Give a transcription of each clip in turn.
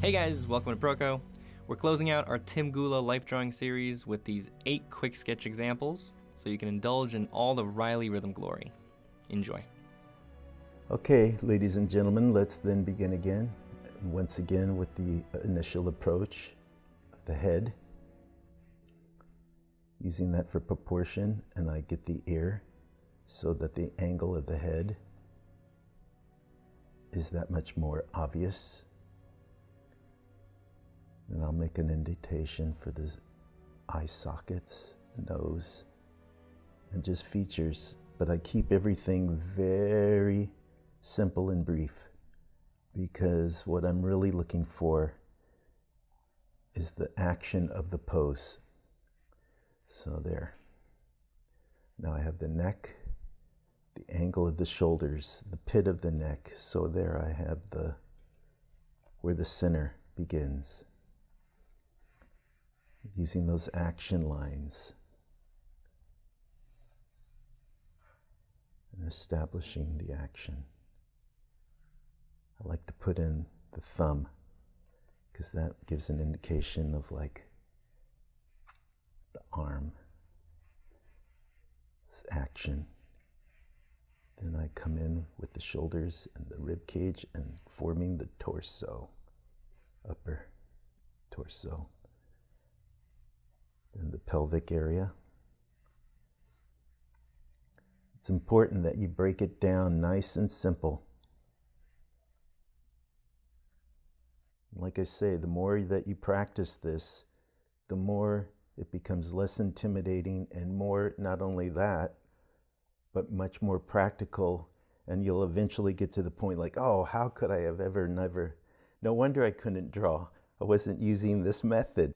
Hey guys, welcome to Proko. We're closing out our Tim Gula life drawing series with these 8 quick sketch examples so you can indulge in all the Riley rhythm glory. Enjoy. Okay, ladies and gentlemen, let's then begin again. Once again with the initial approach of the head. Using that for proportion, and I get the ear so that the angle of the head is that much more obvious. Then I'll make an indentation for the eye sockets, the nose, and just features, but I keep everything very simple and brief because what I'm really looking for is the action of the pose. So there. Now I have the neck, the angle of the shoulders, the pit of the neck. So there I have where the center begins. Using those action lines and establishing the action. I like to put in the thumb because that gives an indication of like the arm, this action. Then I come in with the shoulders and the rib cage and forming the torso, upper torso. Then the pelvic area. It's important that you break it down nice and simple. Like I say, the more that you practice this, the more it becomes less intimidating and more, not only that, but much more practical. And you'll eventually get to the point like, oh, how could I have ever, never, no wonder I couldn't draw. I wasn't using this method.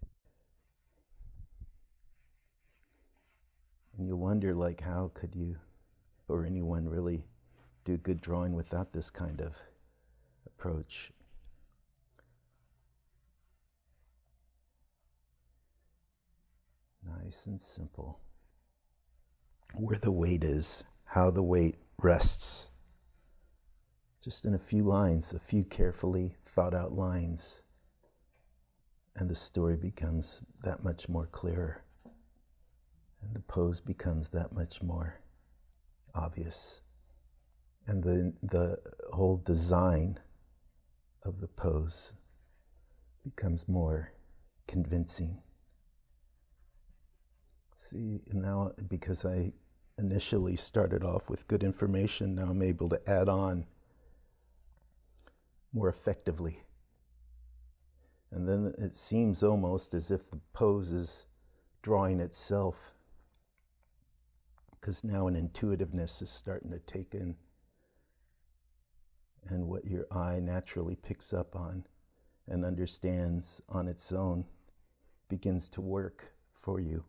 And you wonder like, how could you or anyone really do good drawing without this kind of approach? Nice and simple. Where the weight is, how the weight rests. Just in a few lines, a few carefully thought out lines, and the story becomes that much more clearer. And the pose becomes that much more obvious. And the whole design of the pose becomes more convincing. See, now because I initially started off with good information, now I'm able to add on more effectively. And then it seems almost as if the pose is drawing itself, because now an intuitiveness is starting to take in, and what your eye naturally picks up on and understands on its own begins to work for you.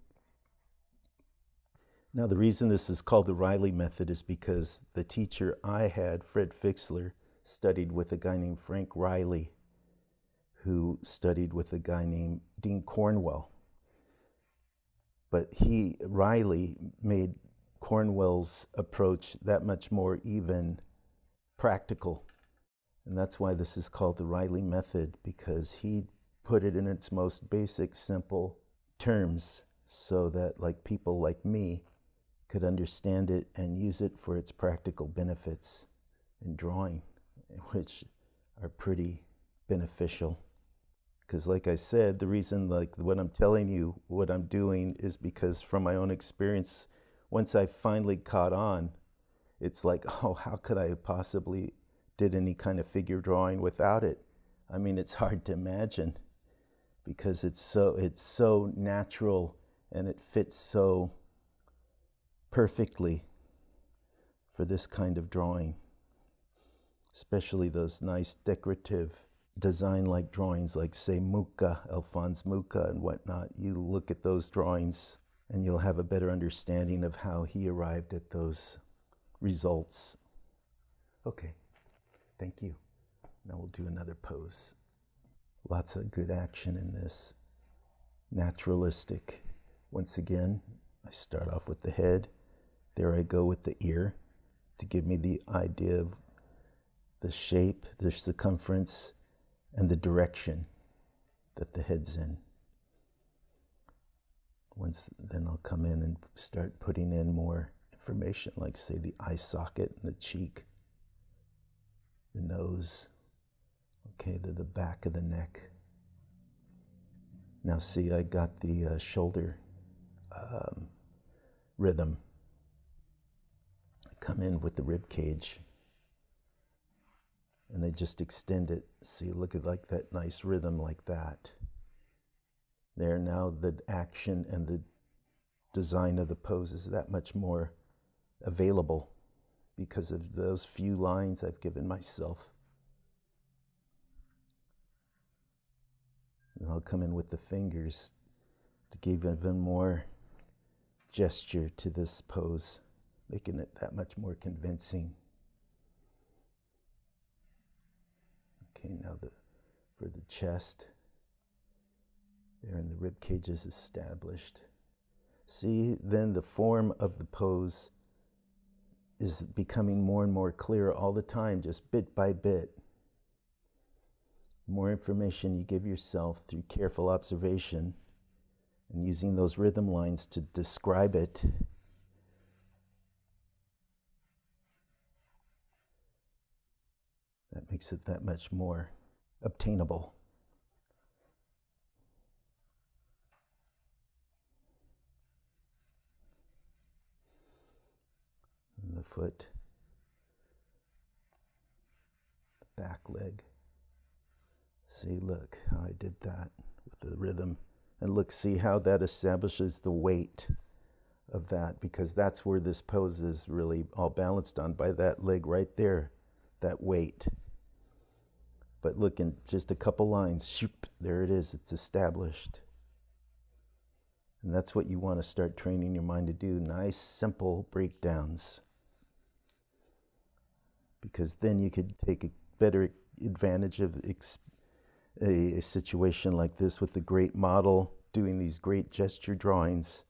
Now, the reason this is called the Riley method is because the teacher I had, Fred Fixler, studied with a guy named Frank Riley, who studied with a guy named Dean Cornwell. But Riley made Cornwell's approach that much more even practical. And that's why this is called the Riley method, because he put it in its most basic, simple terms so that like people like me could understand it and use it for its practical benefits in drawing, which are pretty beneficial. Because like I said, the reason like what I'm telling you, what I'm doing is because from my own experience, once I finally caught on, it's like, oh, how could I have possibly did any kind of figure drawing without it? I mean, it's hard to imagine because it's so natural and it fits so perfectly for this kind of drawing, especially those nice decorative design-like drawings like, say, Mucha, Alphonse Mucha and whatnot. You look at those drawings and you'll have a better understanding of how he arrived at those results. Okay, thank you. Now we'll do another pose. Lots of good action in this. Naturalistic. Once again, I start off with the head. There I go with the ear to give me the idea of the shape, the circumference, and the direction. that the head's in. Then I'll come in and start putting in more information, like say the eye socket and the cheek, the nose, okay, to the back of the neck. Now see, I got the shoulder rhythm. I come in with the rib cage and I just extend it. See, look at like that nice rhythm like that. There, now the action and the design of the pose is that much more available because of those few lines I've given myself. And I'll come in with the fingers to give even more gesture to this pose, making it that much more convincing. Okay, now for the chest, there and the rib cage is established. See, then the form of the pose is becoming more and more clear all the time, just bit by bit. The more information you give yourself through careful observation and using those rhythm lines to describe it, that makes it that much more obtainable. And the foot, the back leg. See, look how I did that with the rhythm. And look, see how that establishes the weight of that, because that's where this pose is really all balanced on, by that leg right there, that weight. But look, in just a couple lines, shoop, there it is, it's established. And that's what you want to start training your mind to do, nice, simple breakdowns. Because then you could take a better advantage of a situation like this with the great model doing these great gesture drawings,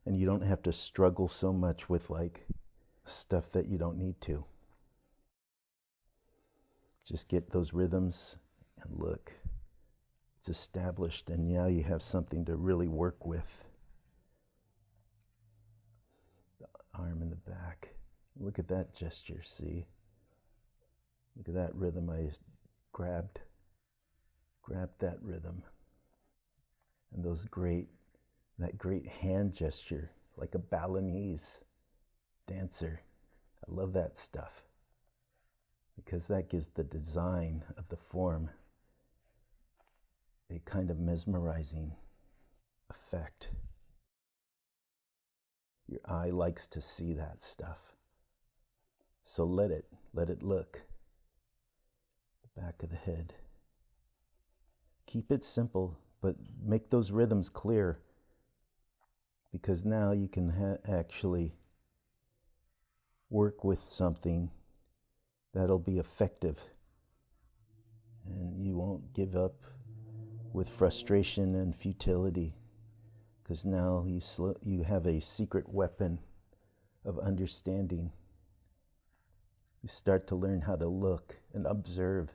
and you don't have to struggle so much with like stuff that you don't need to. Just get those rhythms and look, it's established, and now you have something to really work with. The arm in the back, look at that gesture, see? Look at that rhythm I just grabbed that rhythm. And that great hand gesture, like a Balinese dancer. I love that stuff, because that gives the design of the form a kind of mesmerizing effect. Your eye likes to see that stuff. So let it look. The back of the head. Keep it simple, but make those rhythms clear, because now you can actually work with something that'll be effective, and you won't give up with frustration and futility, because now you have a secret weapon of understanding. You start to learn how to look and observe.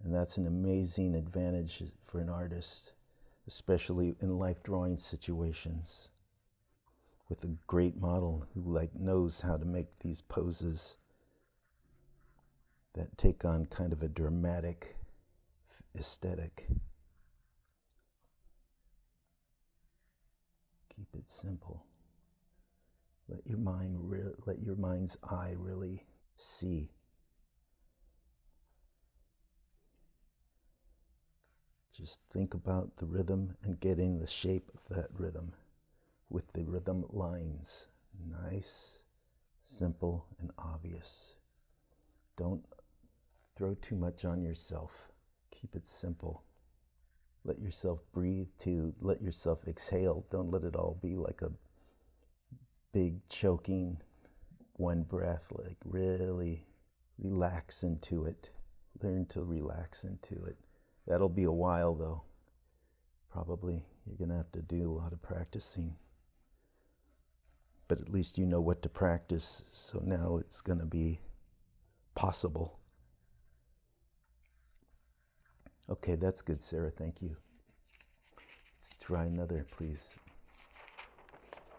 And that's an amazing advantage for an artist, especially in life drawing situations, with a great model who knows how to make these poses that take on kind of a dramatic aesthetic. Keep it simple. Let your mind's eye really see. Just think about the rhythm and getting the shape of that rhythm with the rhythm lines. Nice, simple, and obvious. Don't throw too much on yourself. Keep it simple. Let yourself breathe too. Let yourself exhale. Don't let it all be like a big choking one breath. Like really relax into it. Learn to relax into it. That'll be a while though. Probably you're going to have to do a lot of practicing. But at least you know what to practice, so now it's going to be possible. Okay, that's good, Sarah. Thank you. Let's try another, please.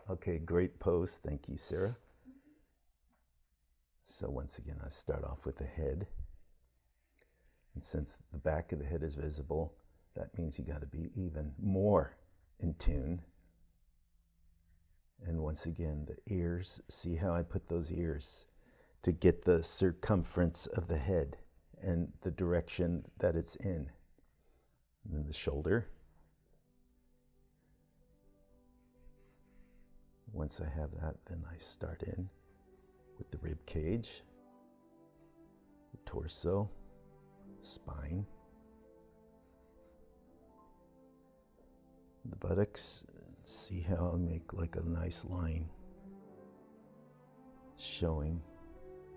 Okay, great pose. Thank you, Sarah. So once again, I start off with the head. And since the back of the head is visible, that means you got to be even more in tune. And once again, the ears, see how I put those ears to get the circumference of the head and the direction that it's in. And then the shoulder. Once I have that, then I start in with the rib cage, the torso, spine, the buttocks. See how I'll make like a nice line showing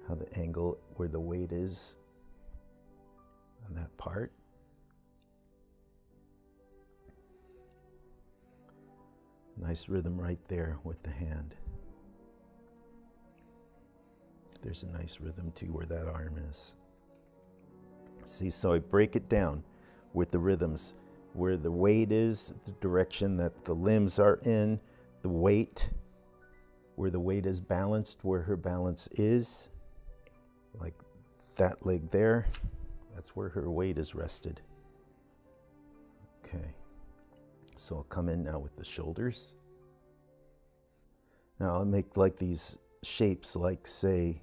how the angle where the weight is on that part. Nice rhythm right there with the hand. There's a nice rhythm too where that arm is. See, so I break it down with the rhythms. Where the weight is, the direction that the limbs are in, the weight, where the weight is balanced, where her balance is, like that leg there, that's where her weight is rested. Okay, so I'll come in now with the shoulders. Now I'll make like these shapes, like say,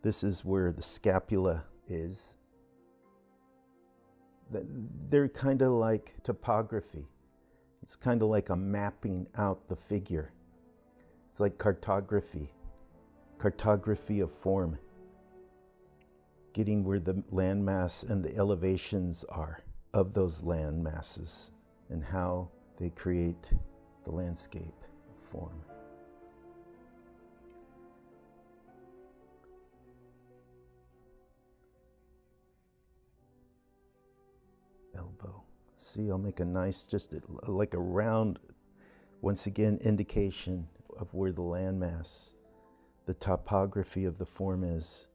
this is where the scapula is. They're kind of like topography. It's kind of like a mapping out the figure. It's like cartography of form, getting where the landmass and the elevations are of those land masses and how they create the landscape form. Elbow. See, I'll make a nice, just like a round, once again, indication of where the landmass, the topography of the form is,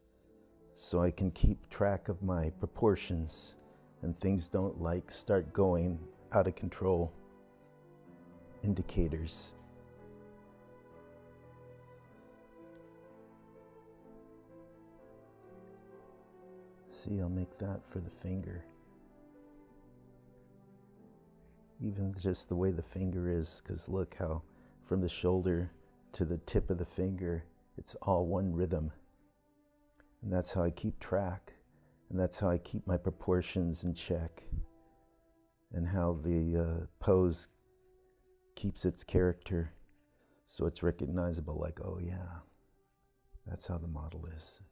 so I can keep track of my proportions and things don't like start going out of control. Indicators. See, I'll make that for the finger. Even just the way the finger is, because look how from the shoulder to the tip of the finger, it's all one rhythm. And that's how I keep track. And that's how I keep my proportions in check. And how the pose keeps its character so it's recognizable, like, oh yeah, that's how the model is.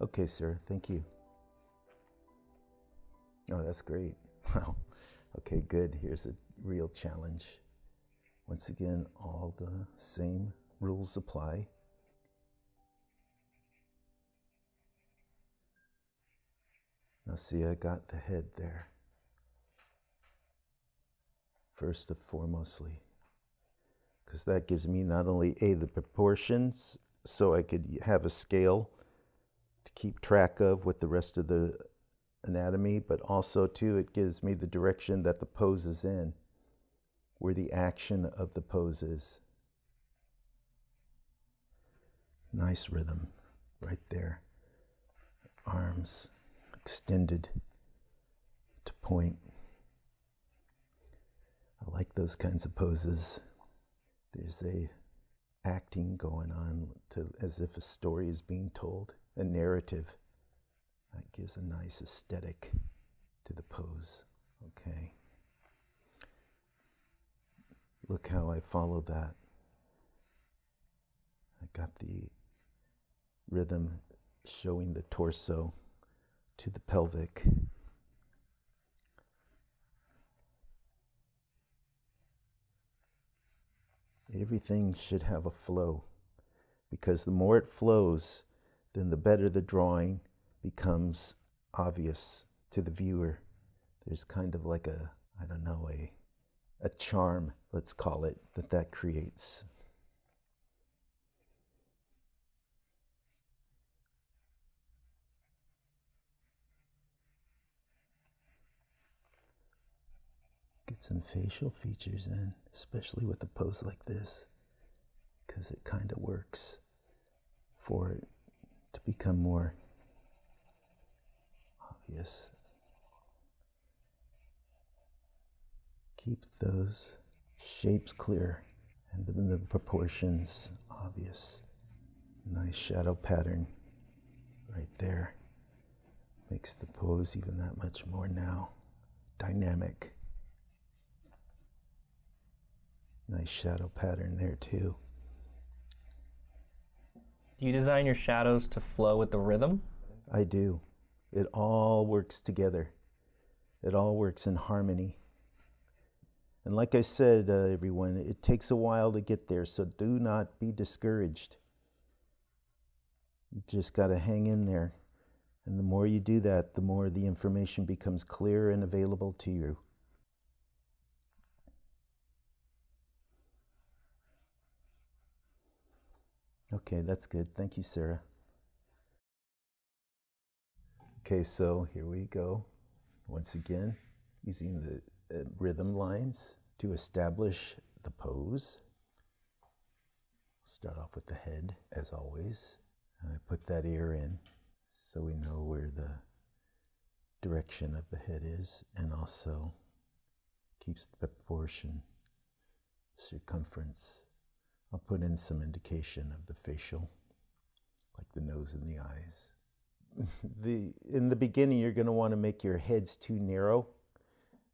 Okay, sir, thank you. Oh, that's great. Wow. Okay, good. Here's a real challenge. Once again, all the same rules apply. Now see, I got the head there. First and foremostly. Because that gives me not only the proportions, so I could have a scale to keep track of with the rest of the anatomy, but also too, it gives me the direction that the pose is in, where the action of the pose is. Nice rhythm right there. Arms extended to point. I like those kinds of poses. There's a acting going on as if a story is being told, a narrative. That gives a nice aesthetic to the pose. Okay. Look how I follow that. I got the rhythm showing the torso to the pelvic. Everything should have a flow, because the more it flows, then the better the drawing becomes obvious to the viewer. There's kind of like a, I don't know, a charm, let's call it, that creates. get some facial features in, especially with a pose like this, because it kind of works for it to become more obvious. Keep those shapes clear and the proportions obvious. Nice shadow pattern right there. Makes the pose even that much more now dynamic. Nice shadow pattern there too. Do you design your shadows to flow with the rhythm? I do. It all works together. It all works in harmony. And like I said, everyone, it takes a while to get there, so do not be discouraged. You just got to hang in there. And the more you do that, the more the information becomes clear and available to you. Okay, that's good. Thank you, Sarah. Okay, so here we go. Once again, using the rhythm lines to establish the pose. Start off with the head, as always. And I put that ear in so we know where the direction of the head is, and also keeps the proportion, circumference. I'll put in some indication of the facial, like the nose and the eyes. In the beginning, you're going to want to make your heads too narrow,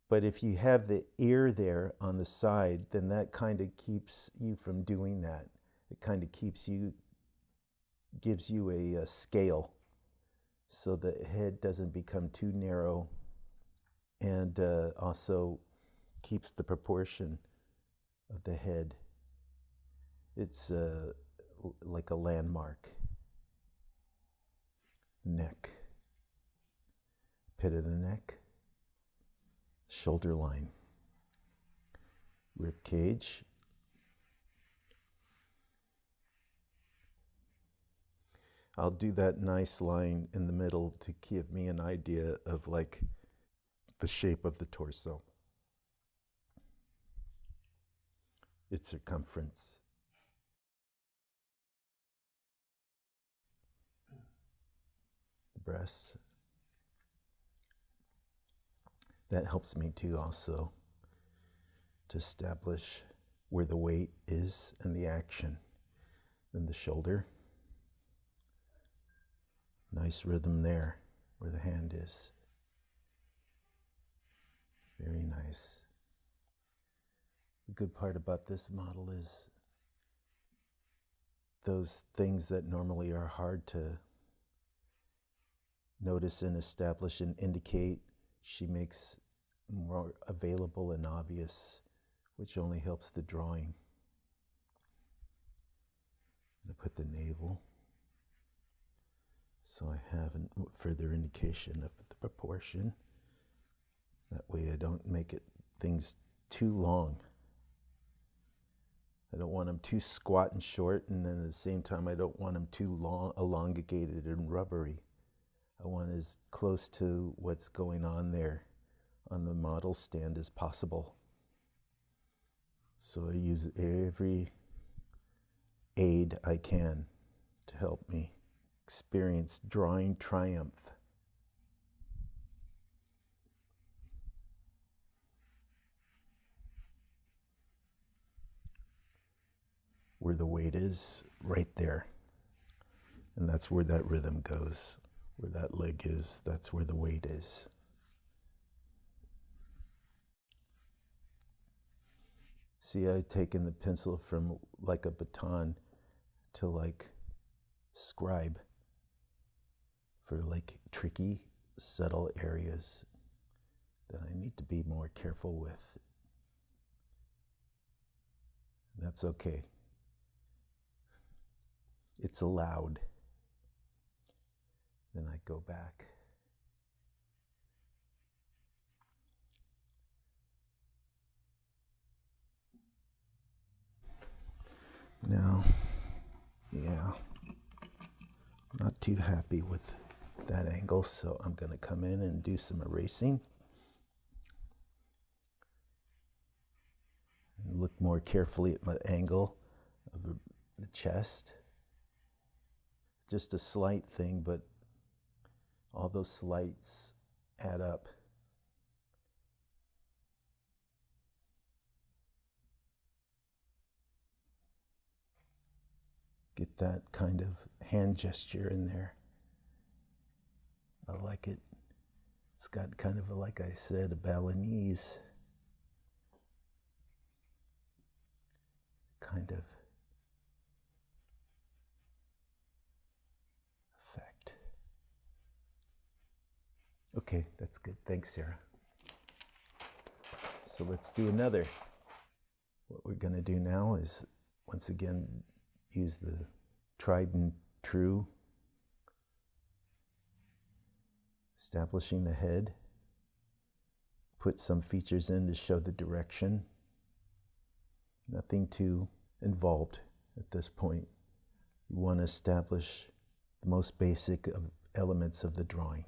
but if you have the ear there on the side, then that kind of keeps you from doing that. It kind of gives you a scale, so the head doesn't become too narrow, and also keeps the proportion of the head. It's like a landmark. Neck, pit of the neck, shoulder line, rib cage. I'll do that nice line in the middle to give me an idea of like the shape of the torso, its circumference. Breasts. That helps me too also to establish where the weight is and the action. Then the shoulder. Nice rhythm there where the hand is. Very nice. The good part about this model is those things that normally are hard to notice and establish and indicate, she makes more available and obvious, which only helps the drawing. I'm going to put the navel so I have a further indication of the proportion. That way I don't make things too long. I don't want them too squat and short, and then at the same time I don't want them too long, elongated and rubbery. I want as close to what's going on there on the model stand as possible. So I use every aid I can to help me experience drawing triumph. Where the weight is, right there. And that's where that rhythm goes. Where that leg is, that's where the weight is. See, I've taken the pencil from like a baton to like scribe for like tricky, subtle areas that I need to be more careful with. That's okay. It's allowed. Then I go back. Now, yeah, not too happy with that angle, so I'm going to come in and do some erasing. more carefully at my angle of the chest. Just a slight thing, but all those slights add up. Get that kind of hand gesture in there. I like it. It's got kind of, like I said, a Balinese kind of effect. Okay, that's good. Thanks, Sarah. So let's do another. What we're going to do now is, once again, use the tried and true, establishing the head, put some features in to show the direction. Nothing too involved at this point. You want to establish the most basic of elements of the drawing.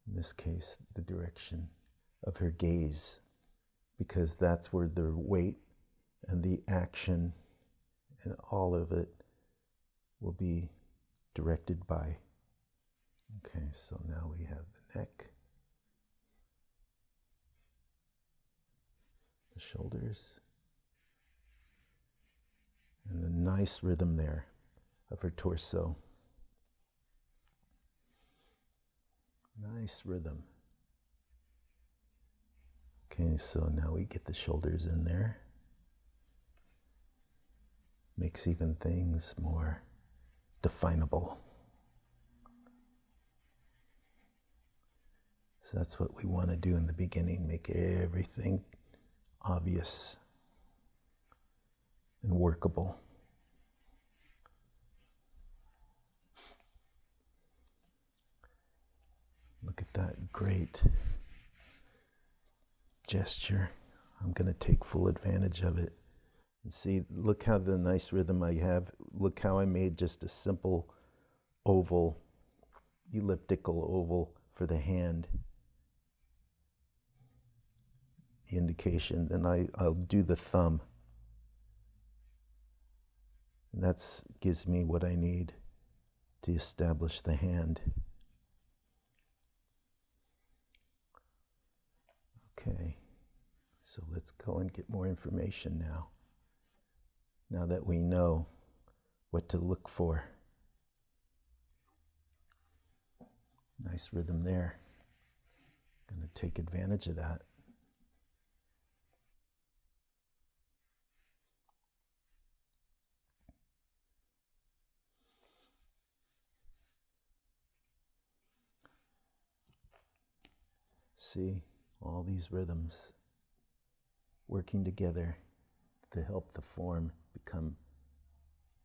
In this case, the direction of her gaze, because that's where the weight and the action and all of it will be directed by. Okay, so now we have the neck, the shoulders, and the nice rhythm there of her torso. Nice rhythm. Okay, so now we get the shoulders in there. Makes even things more definable. So that's what we want to do in the beginning, make everything obvious and workable. Look at that great gesture. I'm going to take full advantage of it. And see, look how the nice rhythm I have. Look how I made just a simple oval, elliptical oval for the hand. The indication. Then I'll do the thumb. And that gives me what I need to establish the hand. Okay, so let's go and get more information now. Now that we know what to look for. Nice rhythm there. Going to take advantage of that. See, all these rhythms working together to help the form become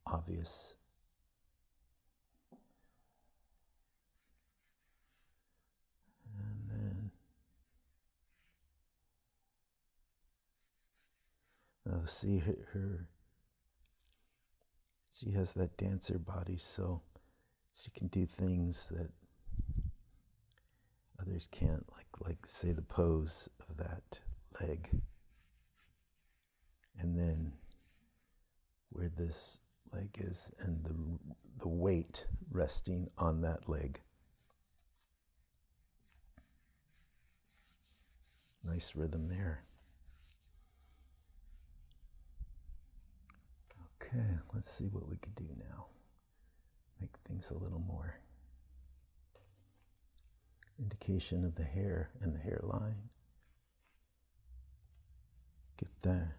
obvious. And then, see her, she has that dancer body, so she can do things that others can't, like say the pose of that leg. And then where this leg is and the weight resting on that leg. Nice rhythm there. Okay, let's see what we could do now. Make things a little more. Indication of the hair and the hairline. Get that.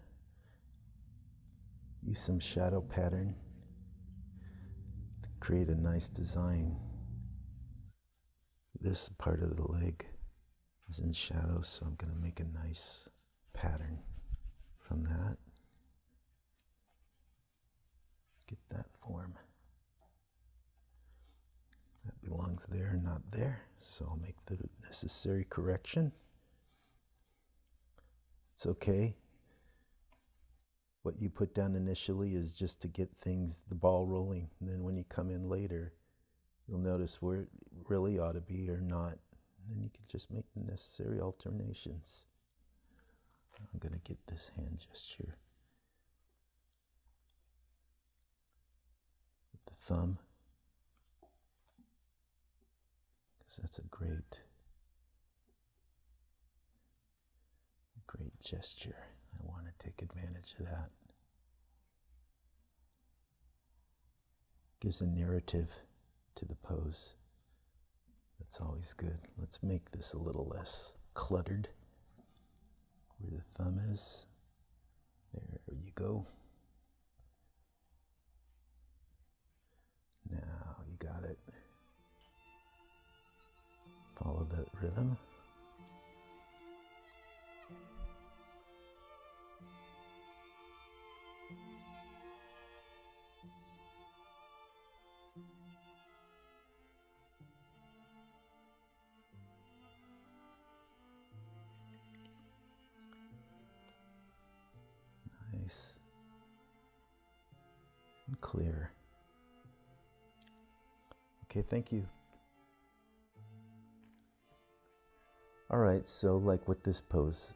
Use some shadow pattern to create a nice design. This part of the leg is in shadow, so I'm going to make a nice pattern from that. Get that form. That belongs there, not there, so I'll make the necessary correction. It's okay. What you put down initially is just to get things, the ball rolling. And then when you come in later, you'll notice where it really ought to be or not. And then you can just make the necessary alternations. I'm going to get this hand gesture thumb, because that's a great gesture. I want to take advantage of that. Gives a narrative to the pose. That's always good. Let's make this a little less cluttered. Where the thumb is, there you go. Now you got it. Follow that rhythm. Nice and clear. Okay, thank you. All right, so like with this pose,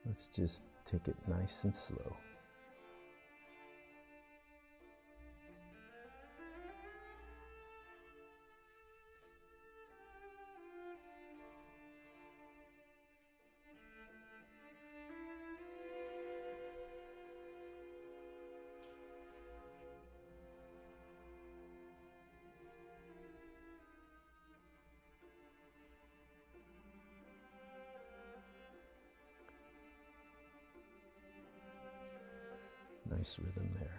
let's just take it nice and slow. Nice rhythm there.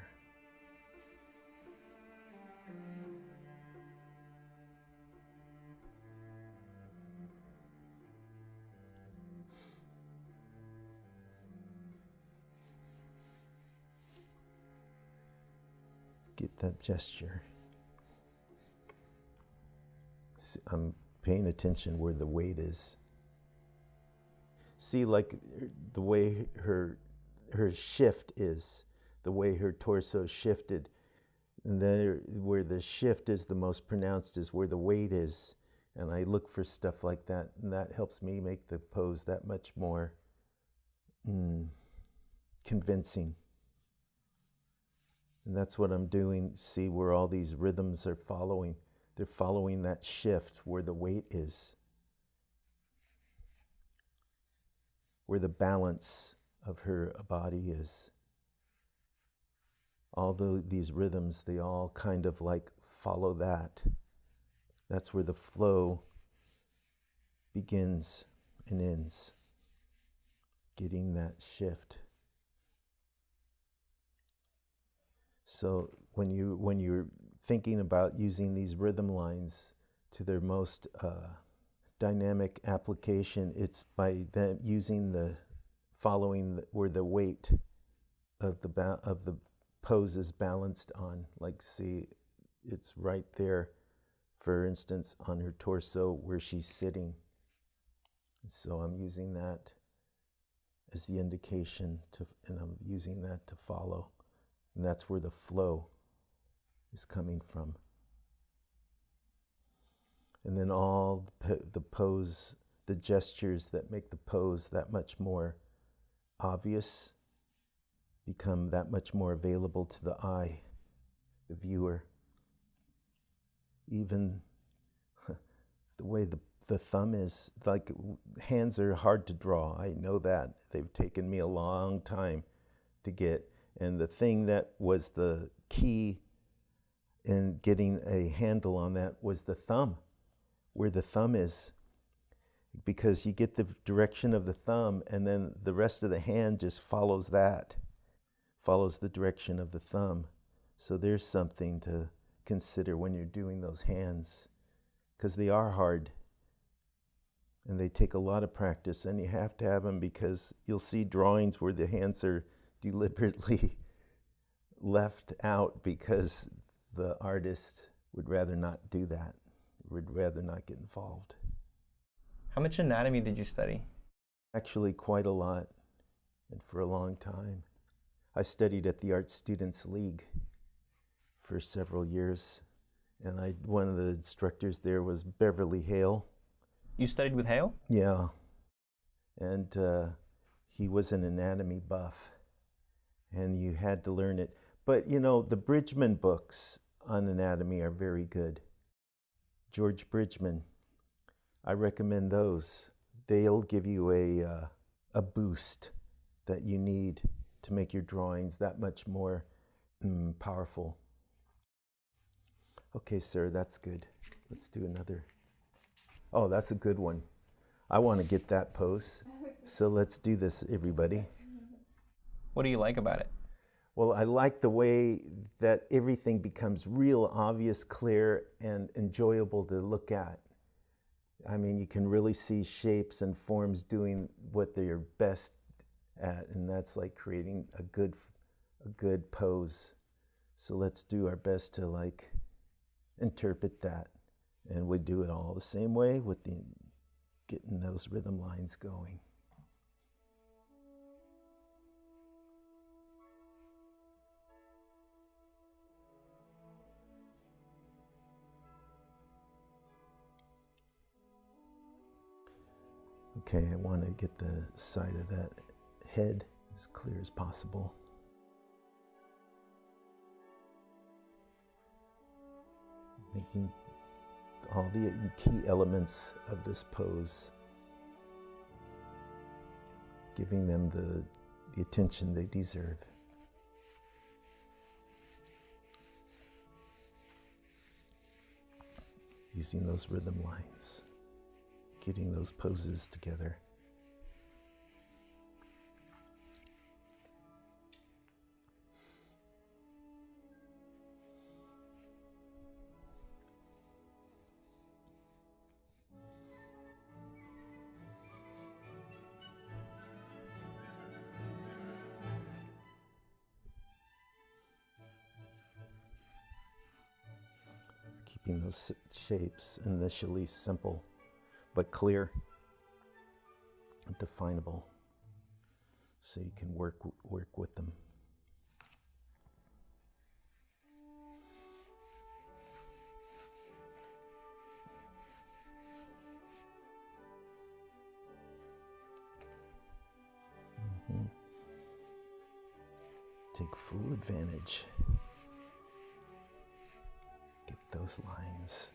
Get that gesture. See, I'm paying attention where the weight is. See, like the way her shift is, the way her torso shifted, and then where the shift is the most pronounced is where the weight is. And I look for stuff like that, and that helps me make the pose that much more convincing. And that's what I'm doing. See where all these rhythms are following. They're following that shift where the weight is, where the balance of her body is. Although these rhythms, they all kind of like follow that. That's where the flow begins and ends. Getting that shift. So when you're thinking about using these rhythm lines to their most dynamic application, it's by them using following where the weight of the pose is balanced on. Like, see, it's right there, for instance, on her torso where she's sitting. So I'm using that as the indication and I'm using that to follow. And that's where the flow is coming from. And then all the pose, the gestures that make the pose that much more obvious become that much more available to the eye, the viewer. Even the way the thumb is, like, hands are hard to draw. I know that. They've taken me a long time to get. And the thing that was the key in getting a handle on that was the thumb, where the thumb is. Because you get the direction of the thumb, and then the rest of the hand just follows that, follows the direction of the thumb. So there's something to consider when you're doing those hands, because they are hard. And they take a lot of practice, and you have to have them, because you'll see drawings where the hands are deliberately left out because the artist would rather not do that, would rather not get involved. How much anatomy did you study? Actually, quite a lot, and for a long time. I studied at the Art Students League for several years, and one of the instructors there was Beverly Hale. You studied with Hale? Yeah, and he was an anatomy buff, and you had to learn it. But you know, the Bridgman books on anatomy are very good. George Bridgman, I recommend those. They'll give you a boost that you need to make your drawings that much more powerful. Okay, sir, that's good. Let's do another. Oh, that's a good one. I want to get that pose. So let's do this, everybody. What do you like about it? Well, I like the way that everything becomes real, obvious, clear, and enjoyable to look at. I mean, you can really see shapes and forms doing what they're best at, and that's like creating a good pose. So let's do our best to like interpret that. And we do it all the same way with getting those rhythm lines going. Okay, I want to get the side of that head as clear as possible. Making all the key elements of this pose, giving them the attention they deserve. Using those rhythm lines, getting those poses together. Keeping those shapes initially simple, but clear and definable, so you can work with them. Take full advantage. Get those lines.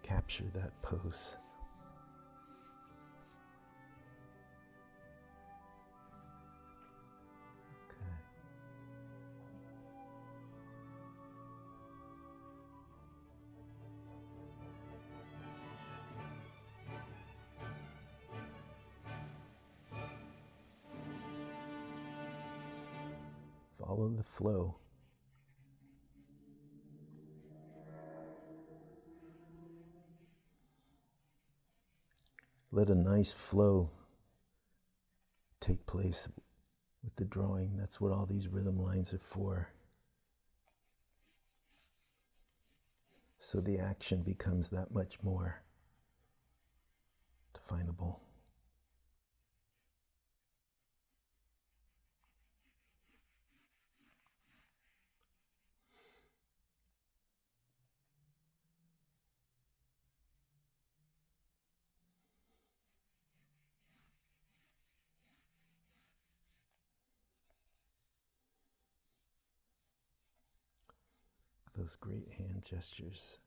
Capture that pose. Okay. Follow the flow. Let a nice flow take place with the drawing. That's what all these rhythm lines are for. So the action becomes that much more definable. Those great hand gestures.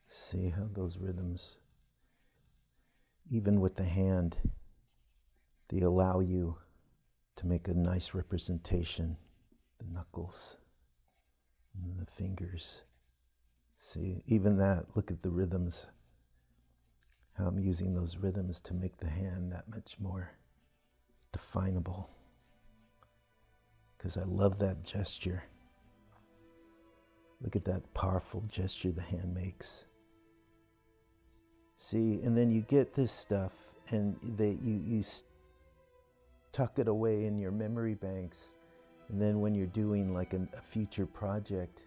See how those rhythms, even with the hand, they allow you to make a nice representation. The knuckles and the fingers. See, even that, look at the rhythms. How I'm using those rhythms to make the hand that much more definable. Because I love that gesture. Look at that powerful gesture the hand makes. See, and then you get this stuff and you tuck it away in your memory banks. And then when you're doing like a future project,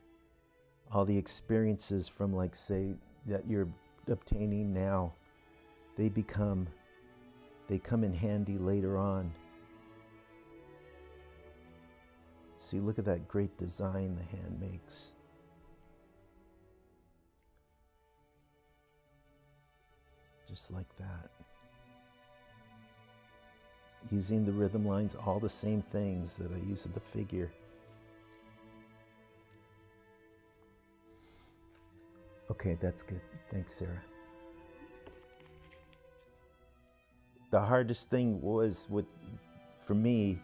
all the experiences from, like, say, that you're obtaining now, they come in handy later on. See, look at that great design the hand makes. just like that. Using the rhythm lines, all the same things that I use in the figure. Okay, that's good. Thanks, Sarah. The hardest thing for me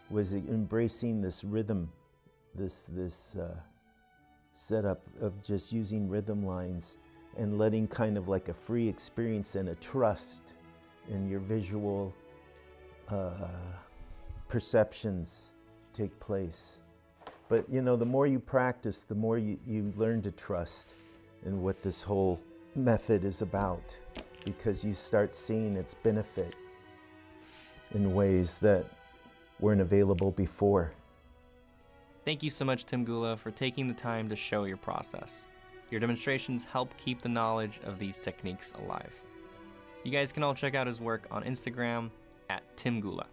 was embracing this rhythm, this setup of just using rhythm lines and letting kind of like a free experience and a trust in your visual perceptions take place. But you know, the more you practice, the more you learn to trust in what this whole method is about, because you start seeing its benefit in ways that weren't available before. Thank you so much, Tim Gula, for taking the time to show your process. Your demonstrations help keep the knowledge of these techniques alive. You guys can all check out his work on Instagram @TimGula.